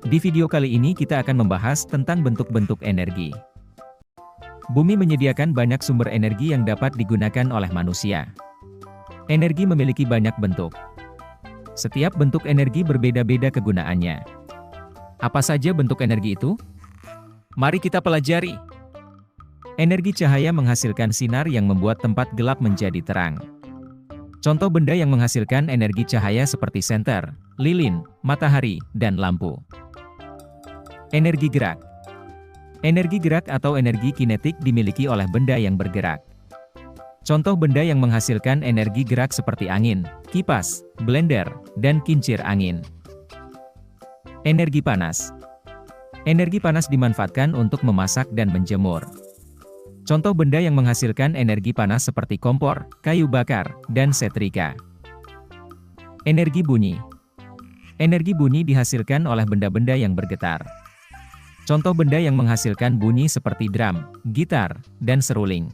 Di video kali ini kita akan membahas tentang bentuk-bentuk energi. Bumi menyediakan banyak sumber energi yang dapat digunakan oleh manusia. Energi memiliki banyak bentuk. Setiap bentuk energi berbeda-beda kegunaannya. Apa saja bentuk energi itu? Mari kita pelajari. Energi cahaya menghasilkan sinar yang membuat tempat gelap menjadi terang. Contoh benda yang menghasilkan energi cahaya seperti senter, lilin, matahari, dan lampu. Energi gerak. Energi gerak atau energi kinetik dimiliki oleh benda yang bergerak. Contoh benda yang menghasilkan energi gerak seperti angin, kipas, blender, dan kincir angin. Energi panas. Energi panas dimanfaatkan untuk memasak dan menjemur. Contoh benda yang menghasilkan energi panas seperti kompor, kayu bakar, dan setrika. Energi bunyi. Energi bunyi dihasilkan oleh benda-benda yang bergetar. Contoh benda yang menghasilkan bunyi seperti drum, gitar, dan seruling.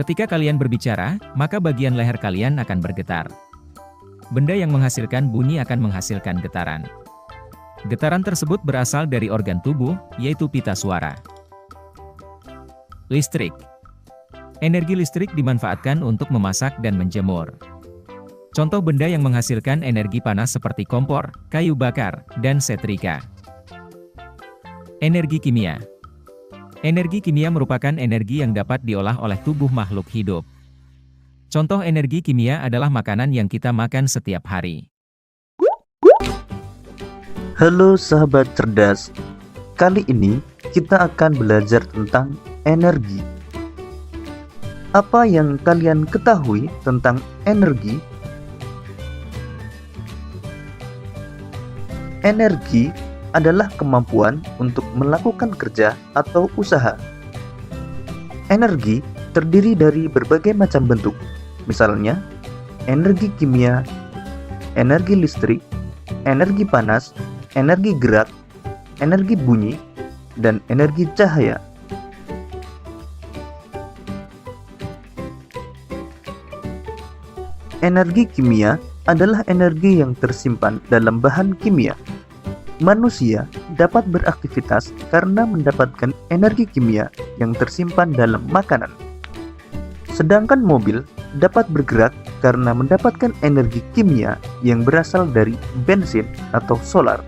Ketika kalian berbicara, maka bagian leher kalian akan bergetar. Benda yang menghasilkan bunyi akan menghasilkan getaran. Getaran tersebut berasal dari organ tubuh, yaitu pita suara. Listrik. Energi listrik dimanfaatkan untuk memasak dan menjemur. Contoh benda yang menghasilkan energi panas seperti kompor, kayu bakar, dan setrika. Energi kimia. Energi kimia merupakan energi yang dapat diolah oleh tubuh makhluk hidup. Contoh energi kimia adalah makanan yang kita makan setiap hari. Halo sahabat cerdas, kali ini kita akan belajar tentang energi. Apa yang kalian ketahui tentang energi? Energi adalah kemampuan untuk melakukan kerja atau usaha. Energi terdiri dari berbagai macam bentuk, misalnya energi kimia, energi listrik, energi panas, energi gerak, energi bunyi, dan energi cahaya. Energi kimia adalah energi yang tersimpan dalam bahan kimia. Manusia dapat beraktivitas karena mendapatkan energi kimia yang tersimpan dalam makanan. Sedangkan mobil dapat bergerak karena mendapatkan energi kimia yang berasal dari bensin atau solar.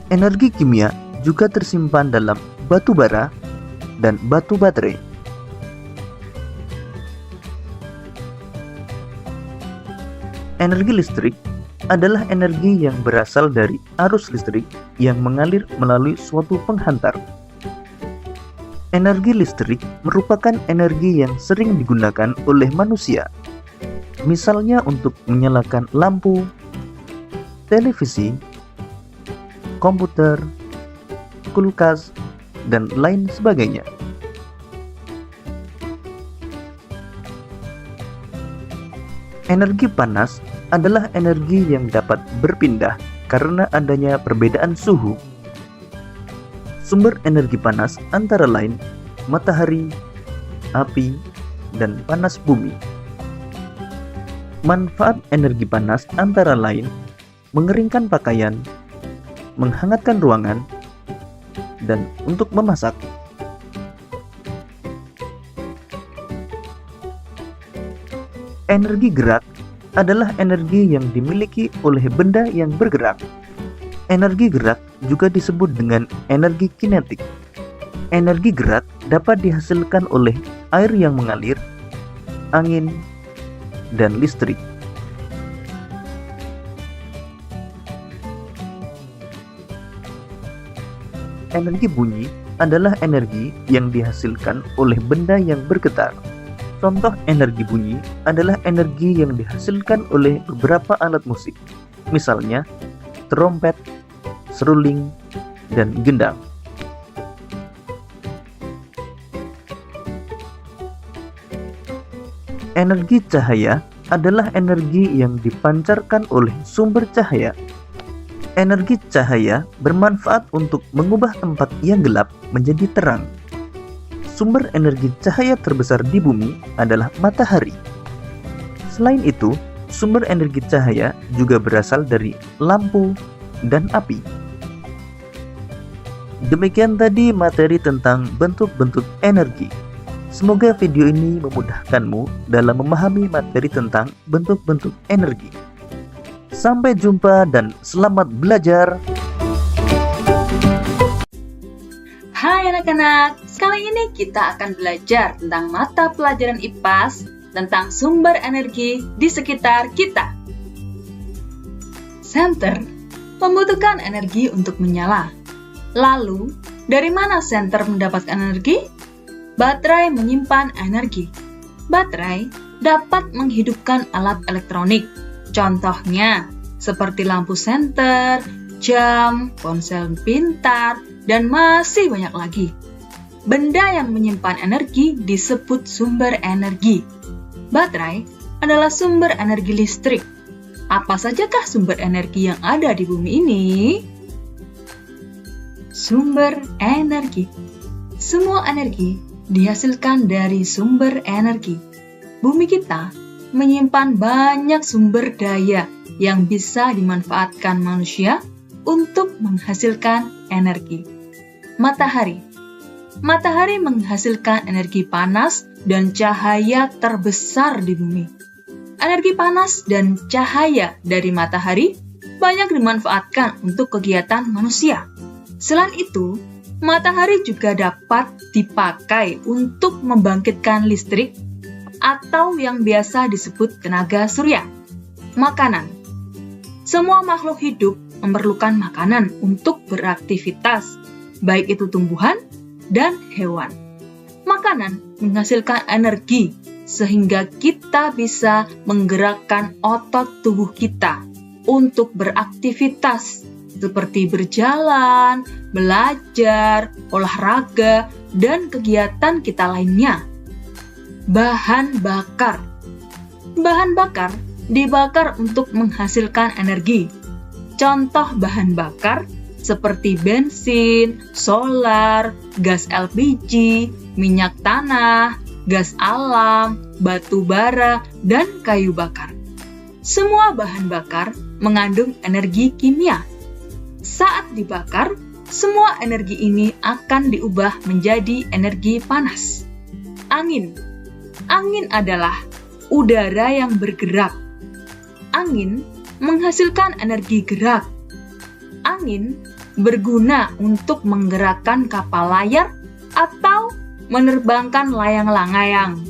Energi kimia juga tersimpan dalam batu bara dan batu baterai. Energi listrik adalah energi yang berasal dari arus listrik yang mengalir melalui suatu penghantar. Energi listrik merupakan energi yang sering digunakan oleh manusia, misalnya untuk menyalakan lampu, televisi, komputer, kulkas, dan lain sebagainya. Energi panas adalah energi yang dapat berpindah karena adanya perbedaan suhu. Sumber energi panas antara lain matahari, api, dan panas bumi. Manfaat energi panas antara lain mengeringkan pakaian, menghangatkan ruangan, dan untuk memasak. Energi gerak adalah energi yang dimiliki oleh benda yang bergerak. Energi gerak juga disebut dengan energi kinetik. Energi gerak dapat dihasilkan oleh air yang mengalir, angin, dan listrik. Energi bunyi adalah energi yang dihasilkan oleh benda yang bergetar. Contoh energi bunyi adalah energi yang dihasilkan oleh beberapa alat musik, misalnya trompet, seruling, dan gendang. Energi cahaya adalah energi yang dipancarkan oleh sumber cahaya. Energi cahaya bermanfaat untuk mengubah tempat yang gelap menjadi terang. Sumber energi cahaya terbesar di bumi adalah matahari. Selain itu, Sumber energi cahaya juga berasal dari lampu dan api. Demikian tadi materi tentang bentuk-bentuk energi. Semoga video ini memudahkanmu dalam memahami materi tentang bentuk-bentuk energi. Sampai jumpa dan selamat belajar. Hai anak-anak, kali ini kita akan belajar tentang mata pelajaran IPAS tentang sumber energi di sekitar kita. Senter membutuhkan energi untuk menyala. Lalu, dari mana senter mendapatkan energi? Baterai menyimpan energi. Baterai dapat menghidupkan alat elektronik. Contohnya, seperti lampu senter, jam, ponsel pintar, dan masih banyak lagi. Benda yang menyimpan energi disebut sumber energi. Baterai adalah sumber energi listrik. Apa sajakah sumber energi yang ada di bumi ini? Sumber energi. Semua energi dihasilkan dari sumber energi. Bumi kita menyimpan banyak sumber daya yang bisa dimanfaatkan manusia untuk menghasilkan energi. Matahari. Matahari menghasilkan energi panas dan cahaya terbesar di bumi. Energi panas dan cahaya dari matahari banyak dimanfaatkan untuk kegiatan manusia. Selain itu, matahari juga dapat dipakai untuk membangkitkan listrik atau yang biasa disebut tenaga surya. Makanan. Semua makhluk hidup memerlukan makanan untuk beraktivitas, baik itu tumbuhan dan hewan. Makanan menghasilkan energi sehingga kita bisa menggerakkan otot tubuh kita untuk beraktivitas seperti berjalan, belajar, olahraga, dan kegiatan kita lainnya. Bahan bakar. Bahan bakar dibakar untuk menghasilkan energi. Contoh bahan bakar seperti bensin, solar, gas LPG, minyak tanah, gas alam, batu bara, dan kayu bakar. Semua bahan bakar mengandung energi kimia. Saat dibakar, semua energi ini akan diubah menjadi energi panas. Angin. Angin adalah udara yang bergerak. Angin menghasilkan energi gerak. Angin berguna untuk menggerakkan kapal layar atau menerbangkan layang-layang.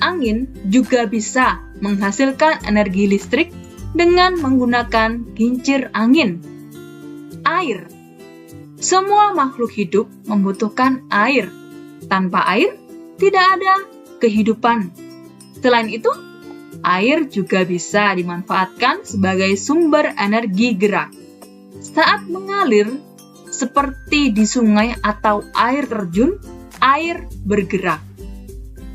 Angin juga bisa menghasilkan energi listrik dengan menggunakan kincir angin. Air. Semua makhluk hidup membutuhkan air. Tanpa air, tidak ada kehidupan. Selain itu, air juga bisa dimanfaatkan sebagai sumber energi gerak. Saat mengalir, seperti di sungai atau air terjun, air bergerak.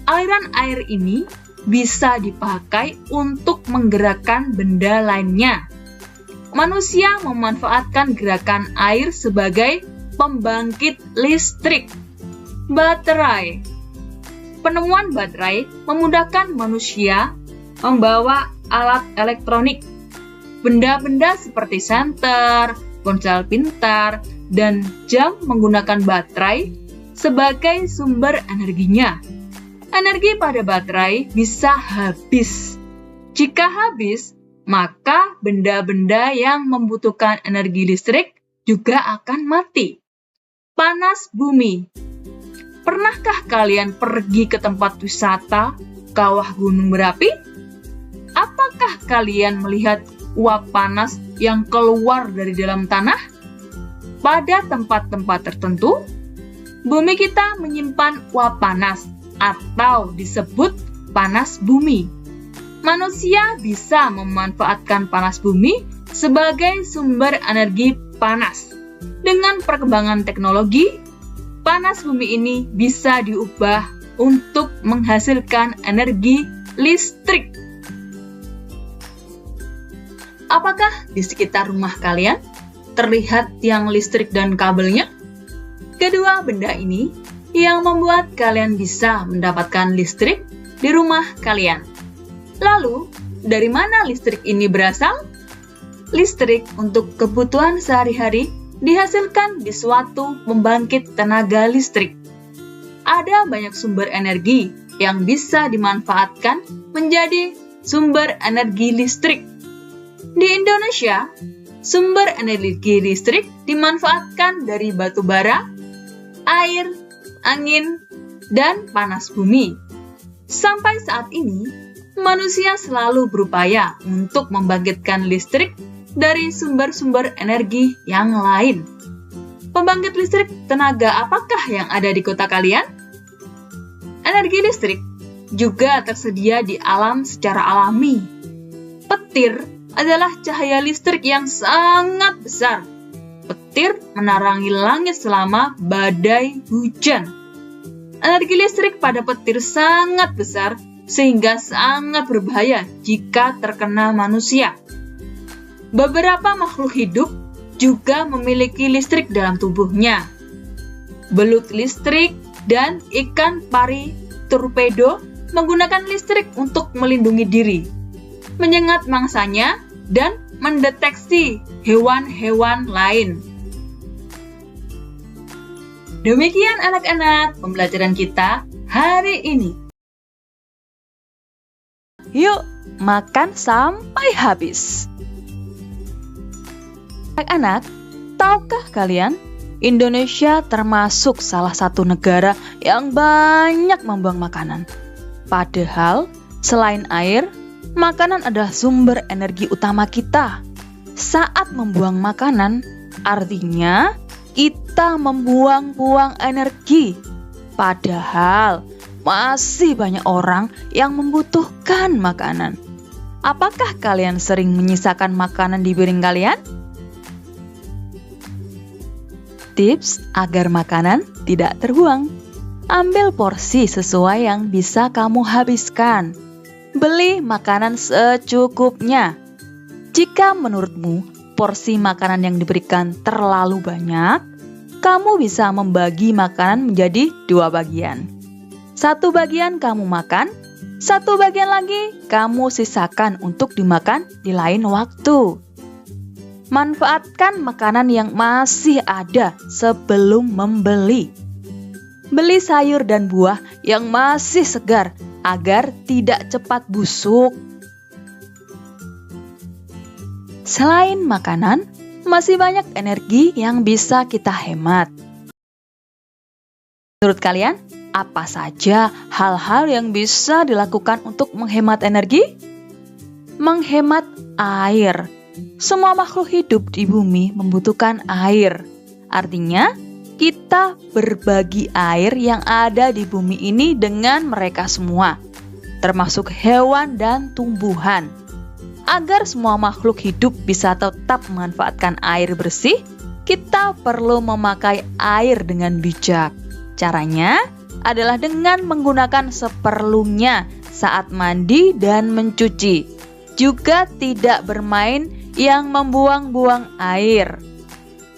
Aliran air ini bisa dipakai untuk menggerakkan benda lainnya. Manusia memanfaatkan gerakan air sebagai pembangkit listrik. Baterai. Penemuan baterai memudahkan manusia membawa alat elektronik. Benda-benda seperti senter, ponsel pintar, dan jam menggunakan baterai sebagai sumber energinya. Energi pada baterai bisa habis. Jika habis, maka benda-benda yang membutuhkan energi listrik juga akan mati. Panas bumi. Pernahkah kalian pergi ke tempat wisata kawah gunung berapi? Apakah kalian melihat uap panas yang keluar dari dalam tanah? Pada tempat-tempat tertentu, bumi kita menyimpan uap panas atau disebut panas bumi. Manusia bisa memanfaatkan panas bumi sebagai sumber energi panas. Dengan perkembangan teknologi, panas bumi ini bisa diubah untuk menghasilkan energi listrik. Apakah di sekitar rumah kalian terlihat tiang listrik dan kabelnya? Kedua benda ini yang membuat kalian bisa mendapatkan listrik di rumah kalian. Lalu, dari mana listrik ini berasal? Listrik untuk kebutuhan sehari-hari dihasilkan di suatu pembangkit tenaga listrik. Ada banyak sumber energi yang bisa dimanfaatkan menjadi sumber energi listrik. Di Indonesia, sumber energi listrik dimanfaatkan dari batu bara, air, angin, dan panas bumi. Sampai saat ini, manusia selalu berupaya untuk membangkitkan listrik dari sumber-sumber energi yang lain. Pembangkit listrik tenaga apakah yang ada di kota kalian? Energi listrik juga tersedia di alam secara alami. Petir adalah cahaya listrik yang sangat besar. Petir menerangi langit selama badai hujan. Energi listrik pada petir sangat besar sehingga sangat berbahaya jika terkena manusia. Beberapa makhluk hidup juga memiliki listrik dalam tubuhnya. Belut listrik dan ikan pari torpedo menggunakan listrik untuk melindungi diri, menyengat mangsanya, dan mendeteksi hewan-hewan lain. Demikian anak-anak pembelajaran kita hari ini. Yuk, makan sampai habis. Anak-anak, tahukah kalian, Indonesia termasuk salah satu negara yang banyak membuang makanan. Padahal, selain air, makanan adalah sumber energi utama kita. Saat membuang makanan, artinya kita membuang-buang energi. Padahal, masih banyak orang yang membutuhkan makanan. Apakah kalian sering menyisakan makanan di piring kalian? Tips agar makanan tidak terbuang. Ambil porsi sesuai yang bisa kamu habiskan. Beli makanan secukupnya. Jika menurutmu porsi makanan yang diberikan terlalu banyak, kamu bisa membagi makanan menjadi 2 bagian. 1 bagian kamu makan, 1 bagian lagi kamu sisakan untuk dimakan di lain waktu. Manfaatkan makanan yang masih ada sebelum membeli. Beli sayur dan buah yang masih segar agar tidak cepat busuk. Selain makanan, masih banyak energi yang bisa kita hemat. Menurut kalian, apa saja hal-hal yang bisa dilakukan untuk menghemat energi? Menghemat air. Semua makhluk hidup di bumi membutuhkan air. Artinya, kita berbagi air yang ada di bumi ini dengan mereka semua, termasuk hewan dan tumbuhan. Agar semua makhluk hidup bisa tetap memanfaatkan air bersih, kita perlu memakai air dengan bijak. Caranya adalah dengan menggunakan seperlunya saat mandi dan mencuci. Juga tidak bermain yang membuang-buang air.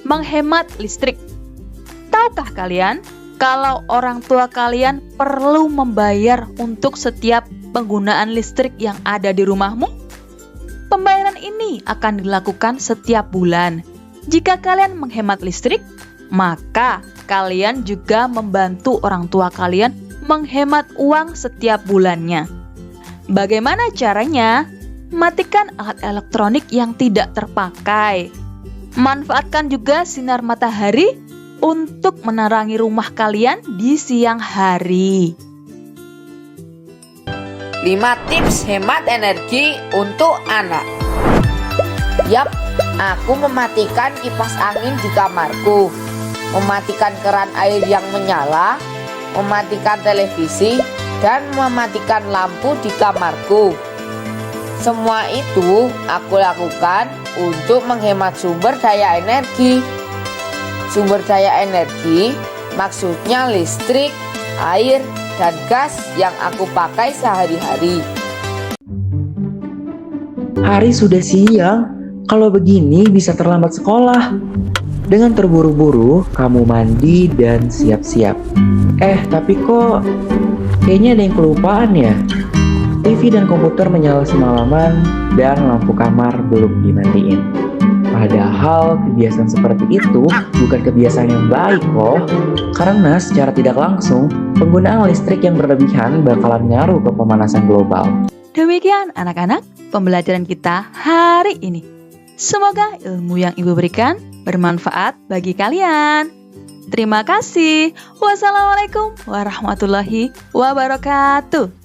Menghemat listrik. Tahukah kalian kalau orang tua kalian perlu membayar untuk setiap penggunaan listrik yang ada di rumahmu? Pembayaran ini akan dilakukan setiap bulan. Jika kalian menghemat listrik, maka kalian juga membantu orang tua kalian menghemat uang setiap bulannya. Bagaimana caranya? Matikan alat elektronik yang tidak terpakai. Manfaatkan juga sinar matahari untuk menerangi rumah kalian di siang hari. 5 tips hemat energi untuk anak. Yap, aku mematikan kipas angin di kamarku, mematikan keran air yang menyala, mematikan televisi, dan mematikan lampu di kamarku. Semua itu aku lakukan untuk menghemat sumber daya energi. Sumber daya energi maksudnya listrik, air, dan gas yang aku pakai sehari-hari. Hari sudah siang, kalau begini bisa terlambat sekolah. Dengan terburu-buru, kamu mandi dan siap-siap. Tapi kok kayaknya ada yang kelupaan ya? TV dan komputer menyala semalaman dan lampu kamar belum dimatiin. Padahal kebiasaan seperti itu bukan kebiasaan yang baik loh. Karena secara tidak langsung, penggunaan listrik yang berlebihan bakalan ngaruh ke pemanasan global. Demikian anak-anak pembelajaran kita hari ini. Semoga ilmu yang Ibu berikan bermanfaat bagi kalian. Terima kasih. Wassalamualaikum warahmatullahi wabarakatuh.